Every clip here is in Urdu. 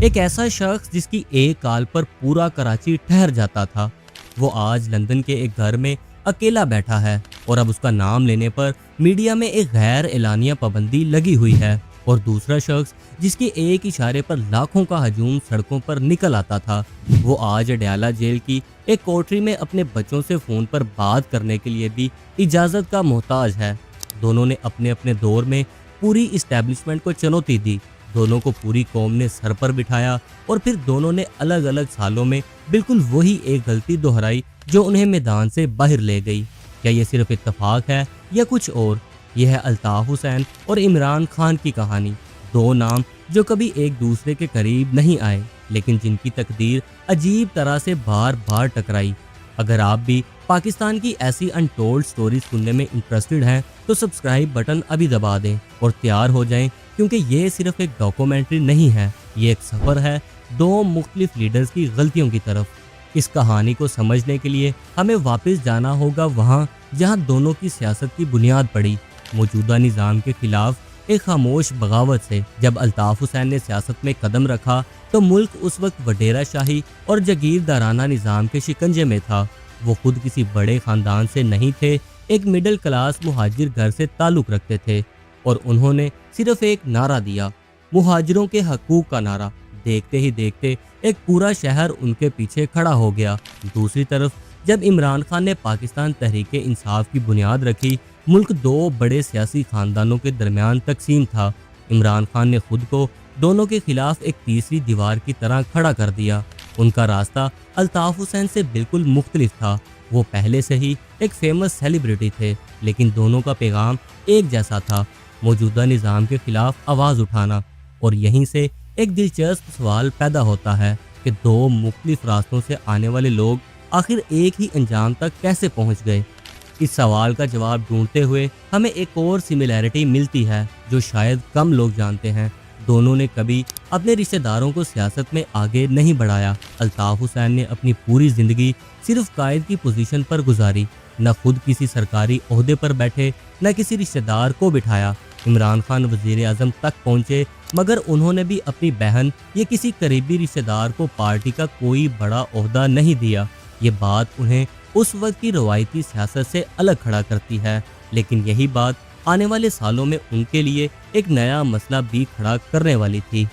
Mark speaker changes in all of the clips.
Speaker 1: ایک ایسا شخص جس کی ایک کال پر پورا کراچی ٹھہر جاتا تھا، وہ آج لندن کے ایک گھر میں اکیلا بیٹھا ہے، اور اب اس کا نام لینے پر میڈیا میں ایک غیر اعلانیہ پابندی لگی ہوئی ہے۔ اور دوسرا شخص جس کے ایک اشارے پر لاکھوں کا ہجوم سڑکوں پر نکل آتا تھا، وہ آج اڈیالہ جیل کی ایک کوٹری میں اپنے بچوں سے فون پر بات کرنے کے لیے بھی اجازت کا محتاج ہے۔ دونوں نے اپنے اپنے دور میں پوری اسٹیبلشمنٹ کو چنوتی دی، دونوں کو پوری قوم نے سر پر بٹھایا، اور پھر دونوں نے الگ الگ سالوں میں بالکل وہی ایک غلطی دہرائی جو انہیں میدان سے باہر لے گئی۔ کیا یہ صرف اتفاق ہے یا کچھ اور؟ یہ ہے الطاف حسین اور عمران خان کی کہانی، دو نام جو کبھی ایک دوسرے کے قریب نہیں آئے، لیکن جن کی تقدیر عجیب طرح سے بار بار ٹکرائی۔ اگر آپ بھی پاکستان کی ایسی انٹولڈ سٹوری سننے میں انٹرسٹڈ ہیں تو سبسکرائب بٹن ابھی دبا دیں اور تیار ہو جائیں، کیونکہ یہ صرف ایک ڈاکومنٹری نہیں ہے، یہ ایک سفر ہے دو مختلف لیڈرز کی غلطیوں کی طرف۔ اس کہانی کو سمجھنے کے لیے ہمیں واپس جانا ہوگا وہاں جہاں دونوں کی سیاست کی بنیاد پڑی، موجودہ نظام کے خلاف ایک خاموش بغاوت سے۔ جب الطاف حسین نے سیاست میں قدم رکھا تو ملک اس وقت وڈیرہ شاہی اور جاگیردارانہ نظام کے شکنجے میں تھا۔ وہ خود کسی بڑے خاندان سے نہیں تھے، ایک مڈل کلاس مہاجر گھر سے تعلق رکھتے تھے، اور انہوں نے صرف ایک نعرہ دیا، مہاجروں کے حقوق کا نعرہ۔ دیکھتے ہی دیکھتے ایک پورا شہر ان کے پیچھے کھڑا ہو گیا۔ دوسری طرف جب عمران خان نے پاکستان تحریک انصاف کی بنیاد رکھی، ملک دو بڑے سیاسی خاندانوں کے درمیان تقسیم تھا۔ عمران خان نے خود کو دونوں کے خلاف ایک تیسری دیوار کی طرح کھڑا کر دیا۔ ان کا راستہ الطاف حسین سے بالکل مختلف تھا۔ وہ پہلے سے ہی ایک فیمس سیلیبریٹی تھے، لیکن دونوں کا پیغام ایک جیسا تھا، موجودہ نظام کے خلاف آواز اٹھانا۔ اور یہیں سے ایک دلچسپ سوال پیدا ہوتا ہے کہ دو مختلف راستوں سے آنے والے لوگ آخر ایک ہی انجام تک کیسے پہنچ گئے؟ اس سوال کا جواب ڈھونڈتے ہوئے ہمیں ایک اور سملیرٹی ملتی ہے جو شاید کم لوگ جانتے ہیں۔ دونوں نے کبھی اپنے رشتہ داروں کو سیاست میں آگے نہیں بڑھایا۔ الطاف حسین نے اپنی پوری زندگی صرف قائد کی پوزیشن پر گزاری، نہ خود کسی سرکاری عہدے پر بیٹھے، نہ کسی رشتہ دار کو بٹھایا۔ عمران خان وزیر اعظم تک پہنچے، مگر انہوں نے بھی اپنی بہن یا کسی قریبی رشتہ دار کو پارٹی کا کوئی بڑا عہدہ نہیں دیا۔ یہ بات انہیں اس وقت کی روایتی سیاست سے الگ کھڑا کرتی ہے، لیکن یہی بات آنے والے سالوں میں ان کے لیے ایک نیا مسئلہ بھی کھڑا کرنے والی تھی،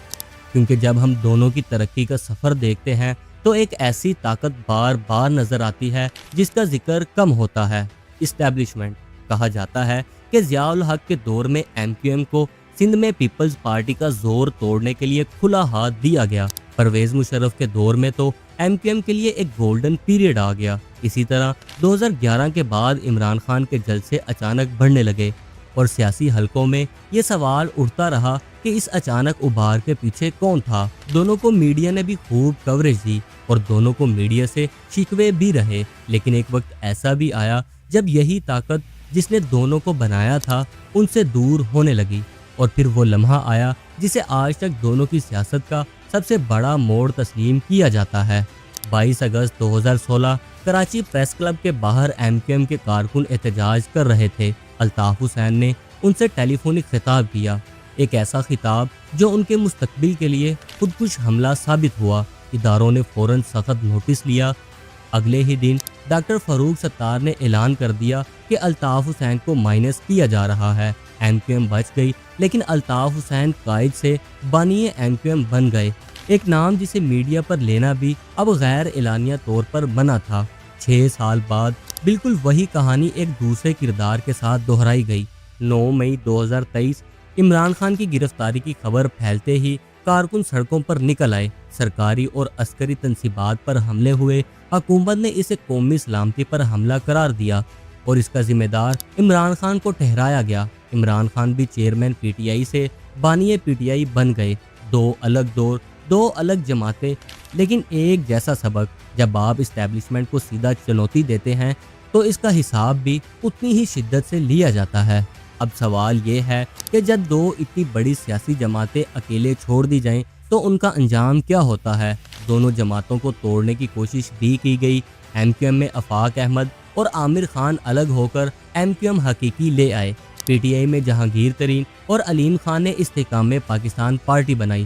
Speaker 1: کیونکہ جب ہم دونوں کی ترقی کا سفر دیکھتے ہیں تو ایک ایسی طاقت بار بار نظر آتی ہے جس کا ذکر کم ہوتا ہے، اسٹیبلشمنٹ۔ کہا جاتا ہے کہ ضیاء الحق کے دور میں ایم کیو ایم کو سندھ میں پیپلز پارٹی کا زور توڑنے کے لیے کھلا ہاتھ دیا گیا۔ پرویز مشرف کے دور میں تو ایم کیو ایم کے لیے ایک گولڈن پیریڈ آ گیا۔ اسی طرح 2011 کے بعد عمران خان کے جلسے اچانک بڑھنے لگے، اور سیاسی حلقوں میں یہ سوال اٹھتا رہا کہ اس اچانک ابھار کے پیچھے کون تھا۔ دونوں کو میڈیا نے بھی خوب کوریج دی، اور دونوں کو میڈیا سے شکوے بھی رہے، لیکن ایک وقت ایسا بھی آیا جب یہی طاقت جس نے دونوں کو بنایا تھا ان سے دور ہونے لگی۔ اور پھر وہ لمحہ آیا جسے آج تک دونوں کی سیاست کا سب سے بڑا موڑ تسلیم کیا جاتا ہے۔ 22 اگست 2016 کراچی پریس کلب کے باہر ایم کیو ایم کے کارکن احتجاج کر رہے تھے۔ الطاف حسین نے ان سے ٹیلی فونک خطاب کیا، ایک ایسا خطاب جو ان کے مستقبل کے لیے خودکش حملہ ثابت ہوا۔ اداروں نے فوراً سخت نوٹس لیا۔ اگلے ہی دن ڈاکٹر فاروق ستار نے اعلان کر دیا کہ الطاف حسین کو مائنس کیا جا رہا ہے۔ ایم کیو ایم بچ گئی، لیکن الطاف حسین قائد سے بانی ایم کیو ایم بن گئے، ایک نام جسے میڈیا پر لینا بھی اب غیر اعلانیہ طور پر منع تھا۔ 6 سال بعد بالکل وہی کہانی ایک دوسرے کردار کے ساتھ دہرائی گئی۔ 9 مئی 2023 عمران خان کی گرفتاری کی خبر پھیلتے ہی کارکن سڑکوں پر نکل آئے، سرکاری اور عسکری تنصیبات پر حملے ہوئے۔ حکومت نے اسے قومی سلامتی پر حملہ قرار دیا، اور اس کا ذمہ دار عمران خان کو ٹھہرایا گیا۔ عمران خان بھی چیئرمین پی ٹی آئی سے بانی پی ٹی آئی بن گئے۔ دو الگ دور، دو الگ جماعتیں، لیکن ایک جیسا سبق۔ جب آپ اسٹیبلشمنٹ کو سیدھا چنوتی دیتے ہیں تو اس کا حساب بھی اتنی ہی شدت سے لیا جاتا ہے۔ اب سوال یہ ہے کہ جب دو اتنی بڑی سیاسی جماعتیں اکیلے چھوڑ دی جائیں تو ان کا انجام کیا ہوتا ہے؟ دونوں جماعتوں کو توڑنے کی کوشش بھی کی گئی۔ ایم کیو ایم میں آفاق احمد اور عامر خان الگ ہو کر ایم کیو ایم حقیقی لے آئے۔ پی ٹی آئی میں جہانگیر ترین اور علیم خان نے استحکام پاکستان پارٹی بنائی۔